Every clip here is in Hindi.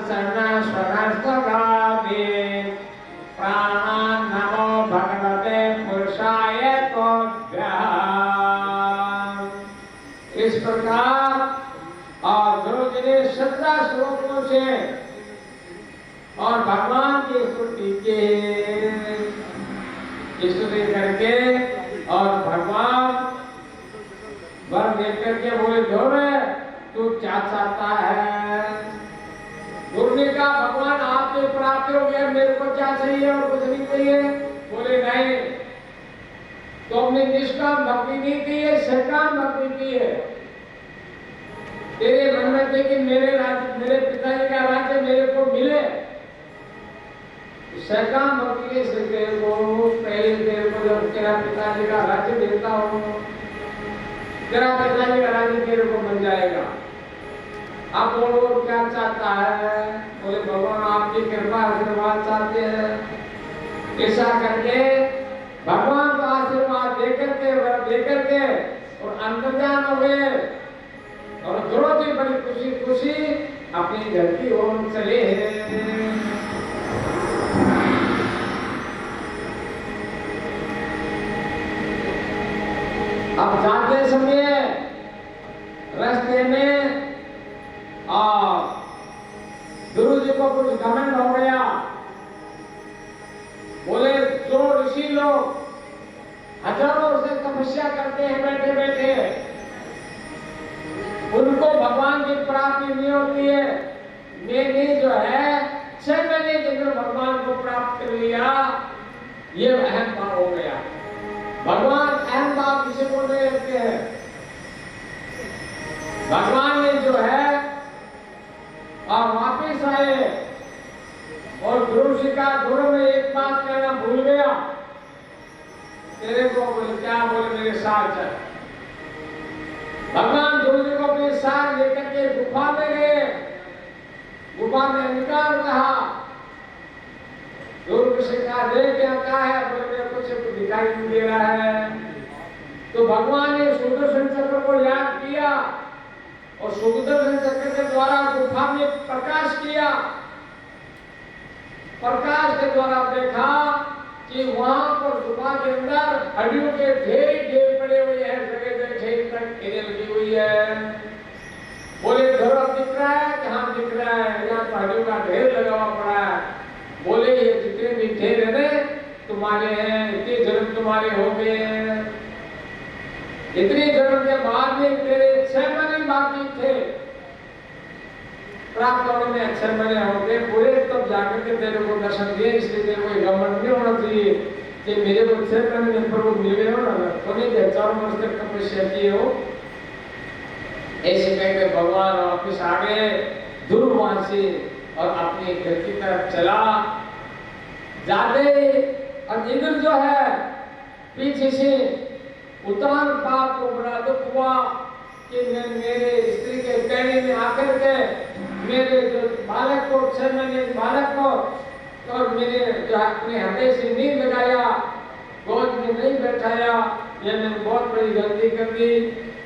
सन्न स्वरस्तगादि प्राणान् नमो भगवते पुरुषाय तुभ्यः। इस प्रकार और गुरु जी ने 17 श्लोकों से और भगवान की स्तुति करके और भगवान वर देख करके बोले जोरे तू क्या चाहता है? गुरु ने कहा भगवान आपके प्राप्त हो गया, मेरे को क्या चाहिए और कुछ नहीं चाहिए। बोले नहीं, तुमने निष्काम भक्ति नहीं की है, सकाम भक्ति की है। तेरे मन में थे कि मेरे पिताजी का राज्य मेरे को मिले, सकाम भक्ति के से तेरे को पहले तेरे को जब तेरा पिताजी का राज्य देता हूँ, तेरा पिताजी का राज्य तेरे को मिल जाएगा। आप बोलो क्या चाहता है? बोले भगवान आपकी कृपा आशीर्वाद चाहते हैं। ऐसा करके भगवान को आशीर्वाद दे करके और अंतर्ध्यान हो गए और दोनों जी बड़ी खुशी खुशी अपनी घर की ओर चले हैं। अब जाते समय रास्ते में गुरु जी को कुछ घमंड हो गया। बोले जो ऋषि लोग हजारों से तपस्या करते हैं बैठे बैठे, उनको भगवान की प्राप्ति नहीं होती है। मैंने जो है 6 महीने के अंदर भगवान को प्राप्त कर लिया, ये अहम भाव हो गया। भगवान अहम भाव किसी को नहीं रखते हैं। भगवान ने जो है और वापिस आए और गुरु जी का गुरु में एक बात कहना भूल गया। तेरे को बोले क्या? बोले मेरे साथ चल। भगवान गुरु जी को अपने साथ लेकर के गुफा में गए। गुफा में निकाल कहा, गुरु से कहा दे क्या कहा है? बोले मेरे कुछ दिखाई नहीं दे रहा है। तो भगवान ने सुदर्शन चक्र को याद किया और सुदर्शन चक्र के द्वारा गुफा में प्रकाश किया। प्रकाश के द्वारा देखा कि वहां पर गुफा के अंदर हड्डियों के ढेर पड़े हुए हैं, जगह जगह ढेर तक घेरे लगी हुई है। बोले घर दिख रहा है कि हाँ दिख रहा है, यहाँ तो हड्डियों का ढेर लगा हुआ पड़ा है। बोले ये जितने भी ढेर है ना तुम्हारे हैं, इतने जन्म तुम्हारे हो गए हैं। इतने जन्म के बाद में तेरे 6 महीने बाकी थे प्राप्त होने में, 6 महीने हो गए पूरे, तब जाकर के तेरे को दर्शन दिए। इसलिए तेरे को घमंड नहीं होना चाहिए कि मेरे को 6 महीने में प्रभु मिल गए हो ना, तो नहीं थे 4 वर्ष तक तपस्या किए हो। ऐसे कहकर भगवान वापिस आ गए दूर वहां से और अपनी घर की तरफ चला जाते। और इधर जो है पीछे से उतार पाप को बड़ा दुख हुआ कि मेरे स्त्री के कहने में आकर के मेरे जो बालक को 6 महीने बालक को और मेरे जो अपने हृदय से नहीं लगाया, गोद में नहीं बैठाया, ये मैंने बहुत बड़ी गलती कर दी।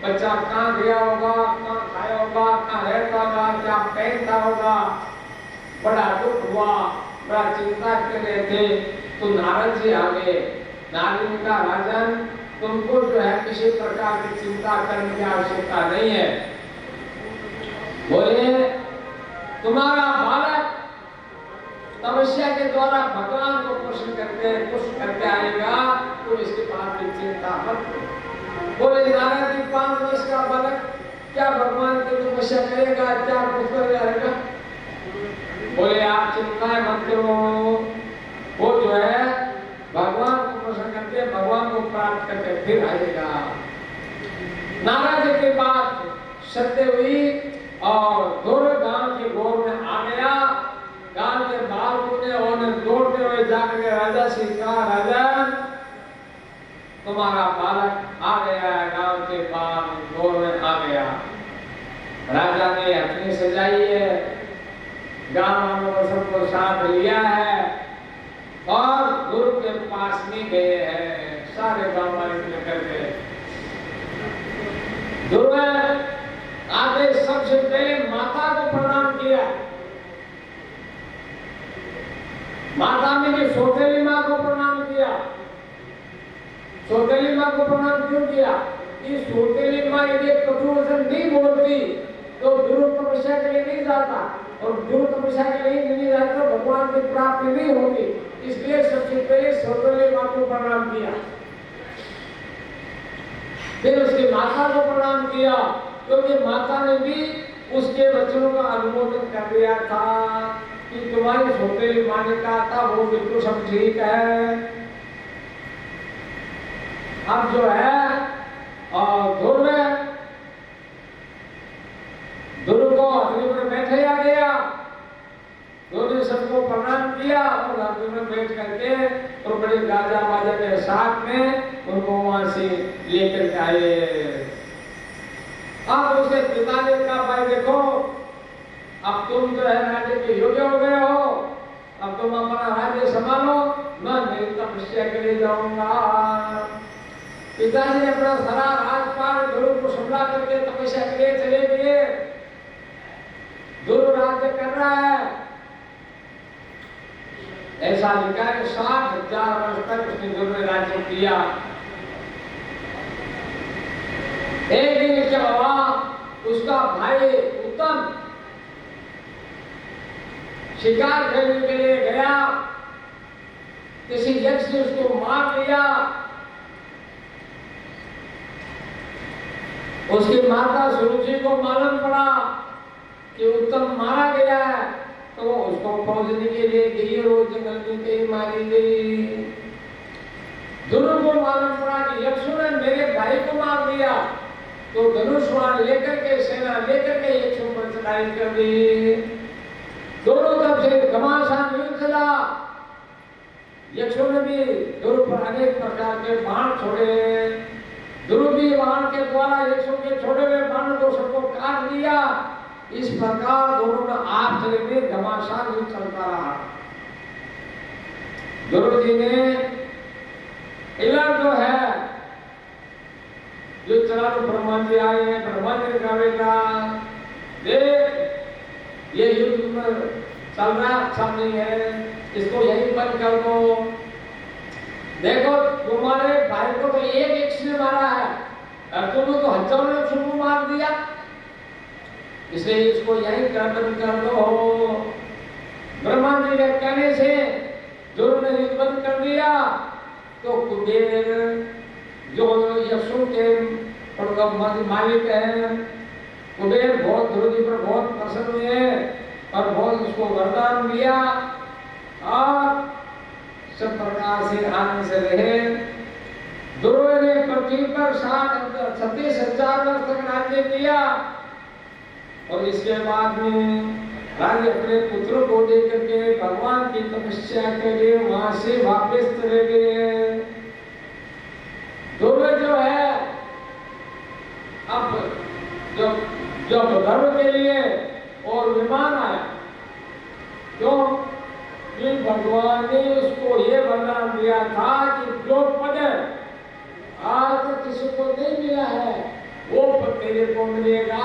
बच्चा कहाँ गया होगा, कहाँ खाया होगा, कहाँ रहता होगा, क्या पहनता होगा। बड़ा दुख हुआ, बड़ा चिंता कर रहे थे। तो नारद जी आ गए। नारद जी का राजन तुमको जो है किसी प्रकार की चिंता करने की आवश्यकता नहीं है। बोले तुम्हारा बालक तपस्या के द्वारा भगवान को प्रसन्न करके आएगा, तो इसके बाद की चिंता मत करो। बोले नारद जी 5 वर्ष का बालक क्या भगवान की तपस्या करेगा, क्या कुछ कर जाएगा? बोले आप चिंता मत करो, वो जो है भगवान को प्रसन्न करके भगवान को प्राप्त करके फिर आएगा। नारद जी के बाद सत्य हुई और दोनों गांव के गोर में आ गया। गांव के बालकों ने उन्हें दौड़ते हुए जाकर राजा से कहा, राजा तुम्हारा बालक आ गया है, गांव के गोर में आ गया। राजा ने अपनी सजाई है, गांव वालों को सबको साथ लिया है और गुरु के पास में गए हैं। सारे गांव वाले लेकर गए। गुरु आगे सबसे पहले माता को प्रणाम किया। माता ने भी सौतेली माँ को प्रणाम किया। सौतेली माँ को प्रणाम क्यों किया? कि सौतेली माँ यदि कटु वचन नहीं बोलती तो ध्रुव तपस्या के लिए नहीं जाता, और ध्रुव तपस्या के लिए नहीं जाता तो भगवान की प्राप्ति नहीं होती। इसलिए सबसे पहले सौतेली माँ को प्रणाम किया, फिर उसकी माता को प्रणाम किया, क्योंकि माता ने भी उसके वचनों का अनुमोदन कर दिया था कि तुम्हारी सौतेली माँ ने कहा था वो बिल्कुल सब ठीक है। अब जो है ध्रुव को अग्नि पर बैठे आ गया, दोनों सबको प्रणाम किया और अग्नि में बैठ करके और बड़े गाजा बाजा के साथ में उनको वहां से लेकर आए। अब उसके पिता ने कहा भाई देखो, अब तुम जो है राज्य के योग्य हो गए हो, अब तुम हमारा राज्य संभालो, मैं नहीं तपस्या के लिए जाऊंगा। पिताजी ने अपना सारा राजपाल ध्रुव को संभाल करके तपस्या के लिए चले गए। ध्रुव राज्य कर रहा है, ऐसा लिखा है 60,000 वर्ष तक उसने ध्रुव ने राज्य किया। एक दिन क्या हुआ, उसका भाई उत्तम शिकार करने के लिए गया, किसी यक्ष ने उसको मार दिया। उसकी माता सुरुचि को मालूम पड़ा कि उत्तम मारा गया है, तो वो उसको खोजने के लिए गई, रोज जंगल में कहीं मारी गई। ध्रुव को मालूम पड़ा कि यक्षु ने मेरे भाई को मार दिया, तो धनुष बाण लेकर के सेना लेकर के यक्षु पर चढ़ाई कर दी। दोनों तरफ से घमासान युद्ध चला। यक्षु ने भी ध्रुव पर अनेक प्रकार के बाण छोड़े, ध्रुव भी बाण के द्वारा यक्षु के छोड़े हुए बाण को सबको काट दिया। इस प्रकार दोनों में आपस में घमासान युद्ध चलता रहा। ध्रुव जी ने इधर जो है जो चला तो ब्रह्मा जी आए हैं, ब्रह्मा जी ने कहा बेटा देख ये युद्ध में चल रहा अच्छा नहीं है, इसको यही बंद कर दो। देखो तुम्हारे भाई को तो एक यक्ष ने मारा है और तुमने तो हजारों यक्षों को मार दिया, इसलिए इसको यही बंद कर दो। ब्रह्मा जी के कहने से ध्रुव ने युद्ध बंद कर दिया। तो कुबेर जो यक्षों के मालिक हैं, कुबेर बहुत ध्रुव जी पर बहुत प्रसन्न हुए और बहुत उसको वरदान दिया और सब प्रकार से आनंद से रहे। ध्रुव ने पृथ्वी पर 36,000 वर्ष तक राज्य किया और इसके बाद में राज्य अपने पुत्रों को देकर के भगवान की तपस्या के लिए वहां से वापस चले गए। ध्रुव जो है अब जब धर्म के लिए और विमान आया, क्यों कि भगवान ने उसको ये वरदान दिया था कि जो पद आज तक किसी को नहीं मिला है वो पद तेरे को मिलेगा।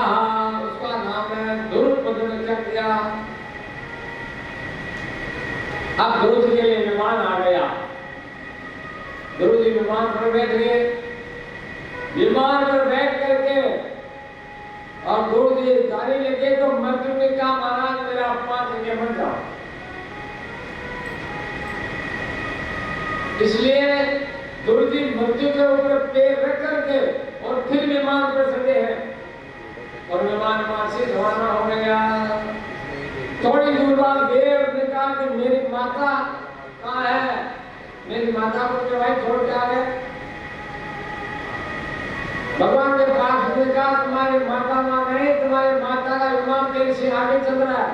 उसका नाम है ध्रुव पद रख दिया। अब ध्रुव जी के लिए विमान आ गया। ध्रुव जी विमान पर बैठ गए। विमान पर बैठ करके और ध्रुव जी जाने लगे तो मंत्री ने कहा महाराज मेरा अपमान करके मत जाओ। इसलिए ध्रुव जी मृत्यु के ऊपर पैर रख करके और फिर विमान पर चढ़े हैं और विमान वहां से रवाना हो गया। थोड़ी दूर बाद देव ने कहा कि मेरी माता कहाँ है? मेरी माता को जो भाई छोड़ के आ गए। भगवान के पास ने कहा तुम्हारी माता वहां नहीं, तुम्हारी माता का विमान तेरे से आगे चल रहा है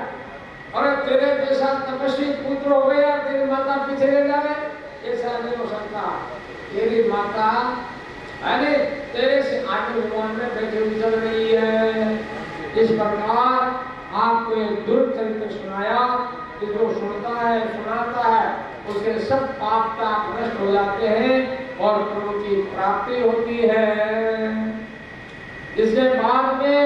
और तेरे जैसा तपस्वी पुत्र हो गया, तेरी माता पीछे रह जाए, ऐसा नहीं हो सकता। तेरी माता अरे तेरे से आगे विमान में बैठे हुए चल रही है। इस प्रकार आपको एक ध्रुव चरित्र सुनाया कि जो सुनता है सुनाता है उसके सब पाप ताप नष्ट हो जाते हैं और प्रभु की प्राप्ति होती है। इसके बाद में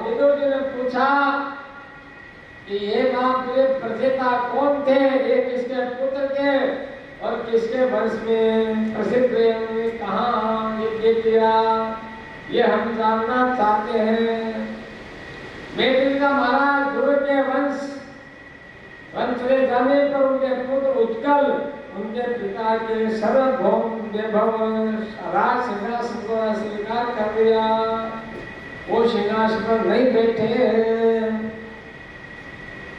विदुर जी ने पूछा कि ये महापुरुष प्रसिद्ध कौन थे, ये किसके पुत्र थे और किसके वंश में प्रसिद्ध हुए, कहाँ ये किया, ये हम जानना चाहते हैं। मैथिल का महाराज गुरु के वंश चले जाने पर उनके पुत्र उत्कल उनके पिता के सर्वभौम वैभव राज सिंहासन को स्वीकार कर लिया, वो सिंहासन पर नहीं बैठे।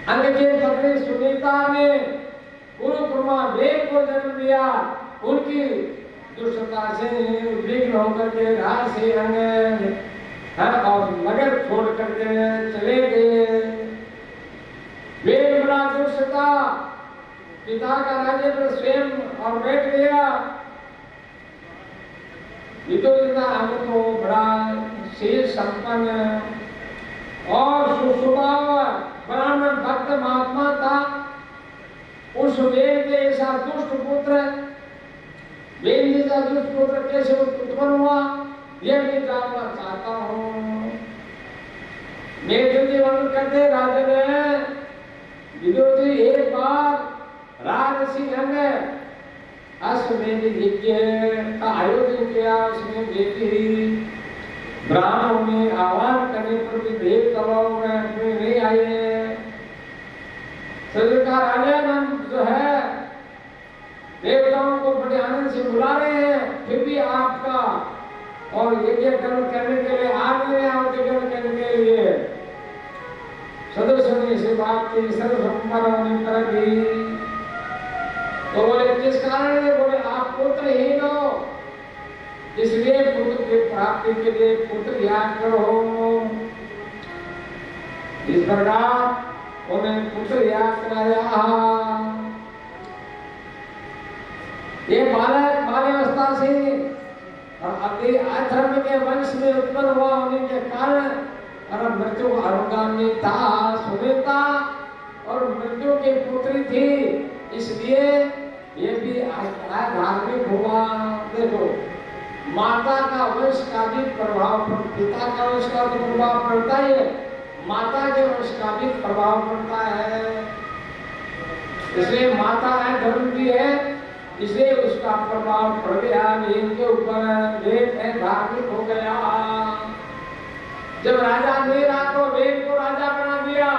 अन्य के पत्नी सुनीता ने गुरु ब्रह्मा वेद को जन्म दिया, उनकी दुष्टता से उद्विग्न होकर के राज से अंग और नगर छोड़ करके चले गए। वेद बड़ा दुष्टता, पिता का राज्य पर स्वयं और बैठ गया। विदुर अंग तो बड़ा शील संपन्न और सुस्वभाव ब्राह्मण भक्त महात्मा था। उस वेद के ऐसा दुष्ट पुत्र, वेद जैसा दुष्ट पुत्र कैसे उत्पन्न हुआ, यह भी जानना चाहता हूँ। मेरे वर्णन करते राजा ने विदुर जी एक बार राजसी अंग अश्वमेध यज्ञ का आयोजन किया, उसमें देवी ब्राह्मणों ने आह्वान करने पर भी देवताओं में नहीं आए। का राजा नाम जो है देवताओं को बड़े आनंद से बुला रहे हैं, फिर भी आपका और यज्ञ कर्म करने के लिए आ नहीं रहे, आप यज्ञ करने के लिए सदस्यों ने से बात की, सर्वसम्मत कर दी। तो बोले किस कारण है, बोले आप पुत्रहीन हो, इसलिए पुत्र की प्राप्ति के लिए पुत्र याग करो। इस प्रकार उन्हें पुत्र याग कराया। ये बालक बाल्यावस्था से और अति अधर्म के वंश में उत्पन्न हुआ होने के कारण और मृत्यु का अनुगामी था। सुनीता और मृत्यु की पुत्री थी, इसलिए ये भी धार्मिक हुआ। देखो माता का वंश का भी प्रभाव, पिता का वंश का तो प्रभाव पड़ता ही है, माता के वंश का भी प्रभाव पड़ता है। इसलिए माता है धर्म भी है, इसलिए उसका प्रभाव पड़ गया वेद के ऊपर, वेद धार्मिक हो गया। जब राजा नहीं रहा तो वेद को राजा बना दिया।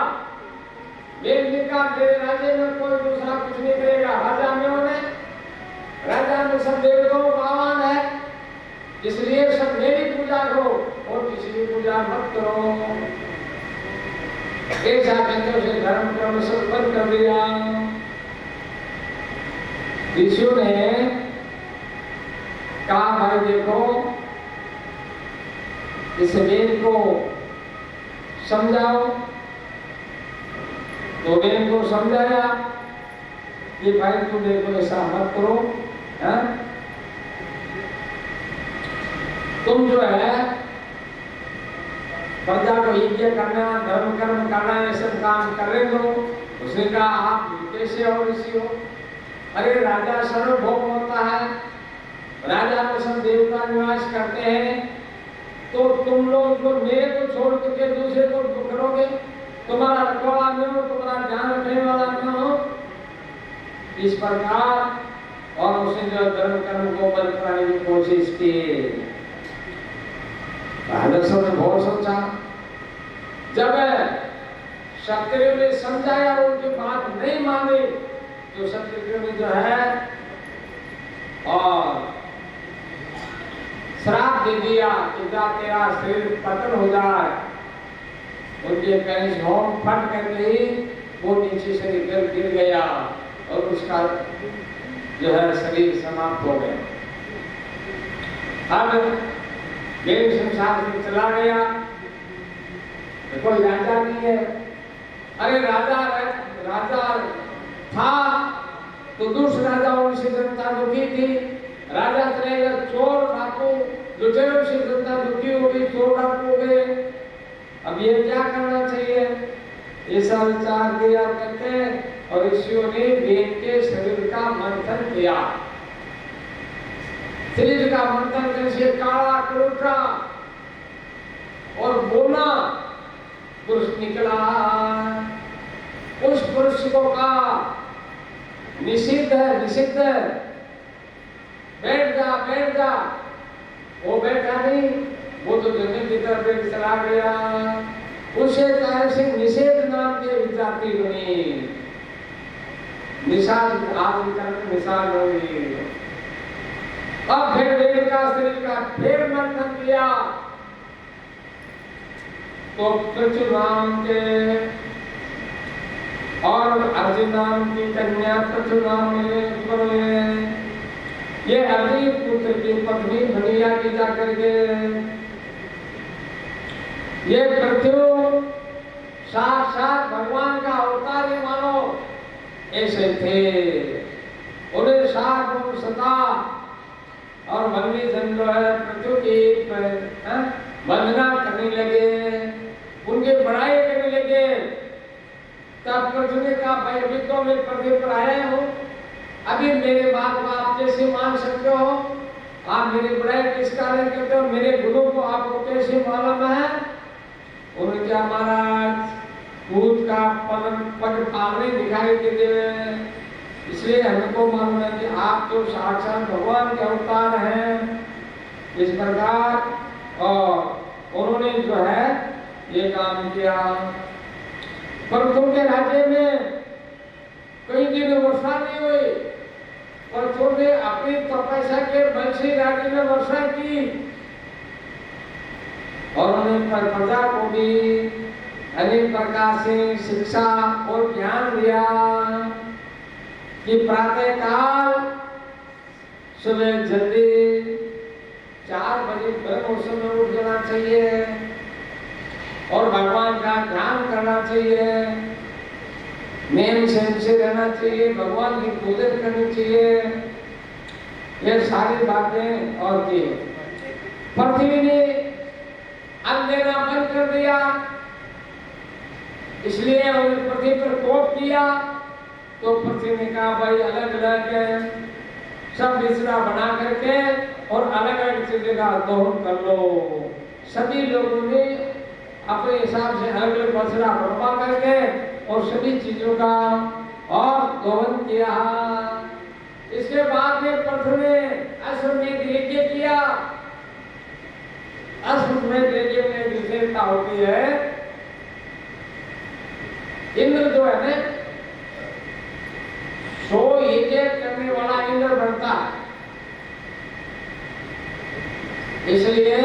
वेद लिखा मेरे राज्य में कोई दूसरा कुछ नहीं करेगा, राजा में होने, राजा में सब देवताओं का आह्वान है, इसलिए सब मेरी पूजा करो और किसी की पूजा मत करो। ऐसा कहते उसे धर्म क्रम सब बंद कर दिया। ऋषियों ने कहा भाई देखो इस वेद को समझाओ, तो वेद को समझाया कि भाई तुम देखो ऐसा मत करो, तुम जो है प्रजा को यज्ञ करना, धर्म कर्म करना, ये सब काम कर रहे हो। उसने कहा आप कैसे हो ऋषि हो, अरे राजा सर्वभौम होता है, राजा में सब देवता निवास करते हैं, तो तुम लोग जो मेरे को छोड़ करके दूसरे को पकड़ोगे, तुम्हारा रखवाला में हो, तुम्हारा ध्यान रखने वाला में हो, इस प्रकार। और उसने जो धर्म कर्म को बंद कराने की कोशिश की। राजस्व ने बहुत सोचा, जब क्षत्रियों ने समझाया और उनकी बात नहीं मानी, तो क्षत्रियों ने जो है और श्राप दे दिया कि जा तेरा शरीर पतन हो जाए। उनके पैंस होम फट करके ही वो नीचे से गिर गया और उसका जो है शरीर समाप्त हो गया। अब देव संसार से चला गया, तो कोई राजा नहीं है। अरे राजा था तो दूसरे राजाओं से जनता दुखी थी, राजा चले गए, चोर डाकू लुटेरों से जनता दुखी हो गई, चोर डाकू हो गए। अब ये क्या करना चाहिए, ऐसा विचार किया करते, और ऋषियों ने वेद के शरीर का मंथन किया। शरीर का मंथन करने से काला कलुटा और बोला पुरुष निकला। उस पुरुष को का निषिद्ध है, निषिद्ध है, बैठ जा, बैठ जा। वो बैठा नहीं, वो तो जंगल की तरफ एक चला गया। उसे कहे से निषेध नाम के विद्यार्थी बनी, निषाद आदमी का निषाद हो गई। अब फिर वेदिका शरीर का फिर मंथन किया तो पृथु नाम के और अर्जुन नाम की कन्या पृथु नाम में ये अर्जुन पुत्र की पत्नी बनिया की जाकर के ये पृथ्वी साक्षात भगवान का अवतार ही मानो ऐसे थे। उन्हें सात सता और वन्य जन जो है पृथ्वी की वंदना करने लगे, उनकी बड़ाई करने लगे। तब पृथ्वी ने कहा भाई अभी तो मैं पृथ्वी पर आया हूँ, अभी मेरे बात को आप कैसे मान सकते हो? आप मेरी बड़ाई किस कारण करते हो? मेरे गुरु को आपको कैसे मालूम है? उन्होंने क्या महाराज दूध का पग पालने दिखाई देते हुए, इसलिए हमको मालूम है कि आप तो साक्षात भगवान के अवतार हैं। इस प्रकार और उन्होंने जो है ये काम किया। परंतु के राज्य में कई दिन वर्षा नहीं हुई, परंतु ने अपनी तपस्या के बल से राज्य में वर्षा की और उन्हें प्रजा को भी अनेक प्रकार से शिक्षा और ज्ञान दिया कि प्रातः काल सुबह जल्दी 4 बजे ब्रह्म में उठ जाना चाहिए और भगवान का ध्यान करना चाहिए, नेम से रहना चाहिए, भगवान की पूजा करनी चाहिए। ये सारी बातें और की पृथ्वी ने अंधेरा बंद कर दिया, इसलिए उन्होंने पृथ्वी पर कोप किया। तो पृथ्वी ने कहा भाई अलग अलग सब बिछड़ा बना करके और अलग अलग चीजें का दोहन कर लो। सभी लोगों ने अपने हिसाब से अलग अलग बिछड़ा बनवा करके और सभी चीजों का और दोहन किया। इसके बाद में पृथ्वी ने अश्वमेध यज्ञ किया। अश्वमेध यज्ञ में विशेषता होती है, इंद्र जो है ना 100 यज्ञ करने वाला इंद्र बनता है। इसलिए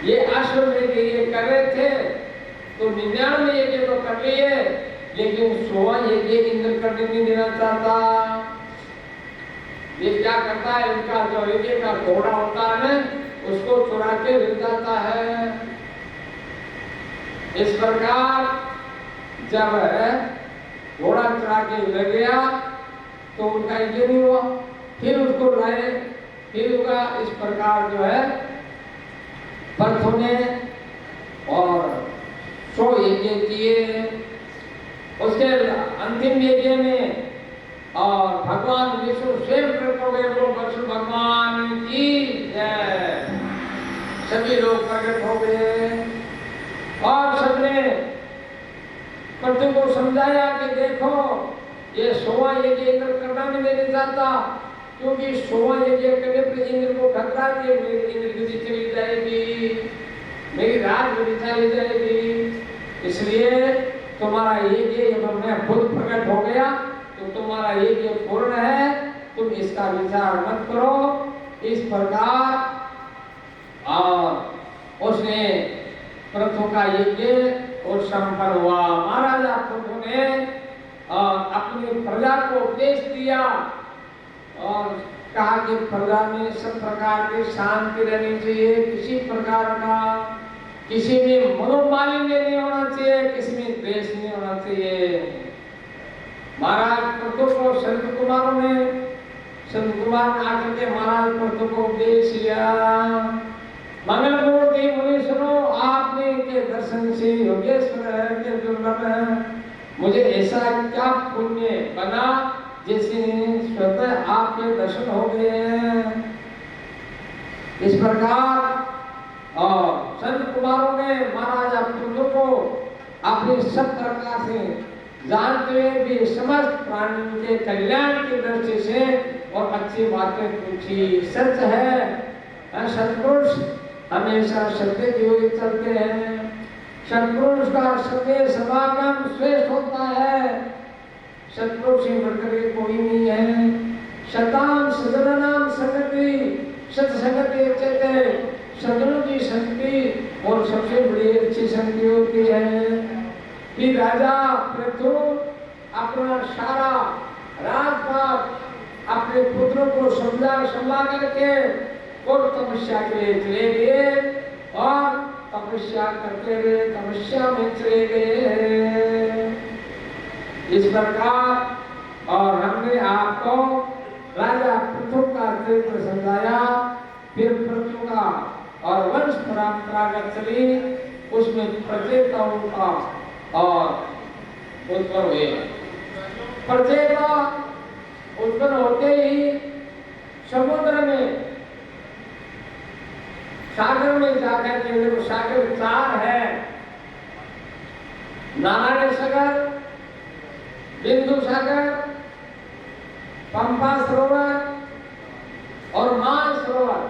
ये अश्वमेध यज्ञ कर रहे थे तो 99 यज्ञ तो कर लिए, लेकिन 100 यज्ञ इंद्र करने नहीं देना चाहता। ये क्या करता है, उनका जो यज्ञ का घोड़ा होता है उसको चुरा के ले जाता है। इस प्रकार जब घोड़ा चुरा के ले गया तो उनका यज्ञ नहीं हुआ, फिर उसको लाए, फिर उनका इस प्रकार जो है पृथ्वी ने और 100 यज्ञ किए। उसके अंतिम यज्ञ में और भगवान विष्णु स्वयं प्रकट हो गए। विष्णु भगवान की जय। सभी लोग प्रकट हो गए और सबने पृथ्वी को समझाया कि देखो ये 100 यज्ञ इंद्र करना नहीं देने चाहता, क्योंकि 100 यज्ञ करने पर इंद्र को खतरा है, मेरी इंद्र गति चली जाएगी, मेरी राजगद्दी चली जाएगी। इसलिए तुम्हारा यज्ञ मैं खुद प्रकट हो गया तो तुम्हारा यज्ञ पूर्ण है, तुम इसका विचार मत करो। इस प्रकार और उसने पृथ्वी का यज्ञ और संपन्न हुआ। महाराजा पृथ्वी ने अपनी प्रजा को उपदेश दिया और कहा कि प्रजा में सब प्रकार की शांति रहनी चाहिए, किसी प्रकार का किसी में मनोमालिन्य नहीं होना चाहिए, किसी में द्वेष नहीं होना चाहिए। महाराज पृथ्वी को संत कुमार ने आकर के महाराज पृथ्वी को उपदेश दिया। मंगल मूर्ति मुनि सुनो, आपने के दर्शन से योगेश्वर है के दुर्लभ है। मुझे ऐसा क्या पुण्य बना जैसे स्वतः आपके दर्शन हो गए हैं। इस प्रकार और संत कुमारों ने महाराजा पृथ्वी को अपने सब प्रकार से जानते हुए भी समस्त प्राणियों के कल्याण की दृष्टि से और अच्छी बातें पूछी। सच है सत्पुरुष हमेशा सत्य की ओर चलते हैं। सत्पुरुष का सत्य समागम श्रेष्ठ होता है। सत्पुरुष से बढ़कर के कोई नहीं है। सताम सजनानाम संगति, सत्संगति उच्यते, सज्जनों की संगति और सबसे बड़ी अच्छी संगति होती है कि राजा पृथु अपना सारा राजपाट अपने पुत्रों को समझा करके और तपस्या के लिए चले गए और तपस्या करते हुए तपस्या में चले गए। इस प्रकार और हमने आपको राजा पृथु का चरित्र समझाया, फिर पृथु का और वंश परंपरागत चली, उसमें प्रचेताओं का और उत्पन्न हुए। प्रचेता उत्पन्न होते ही समुद्र में सागर में जाकर के देखो, सागर चार है, नारायण सागर, बिंदु सागर, पंपा सरोवर और मान सरोवर।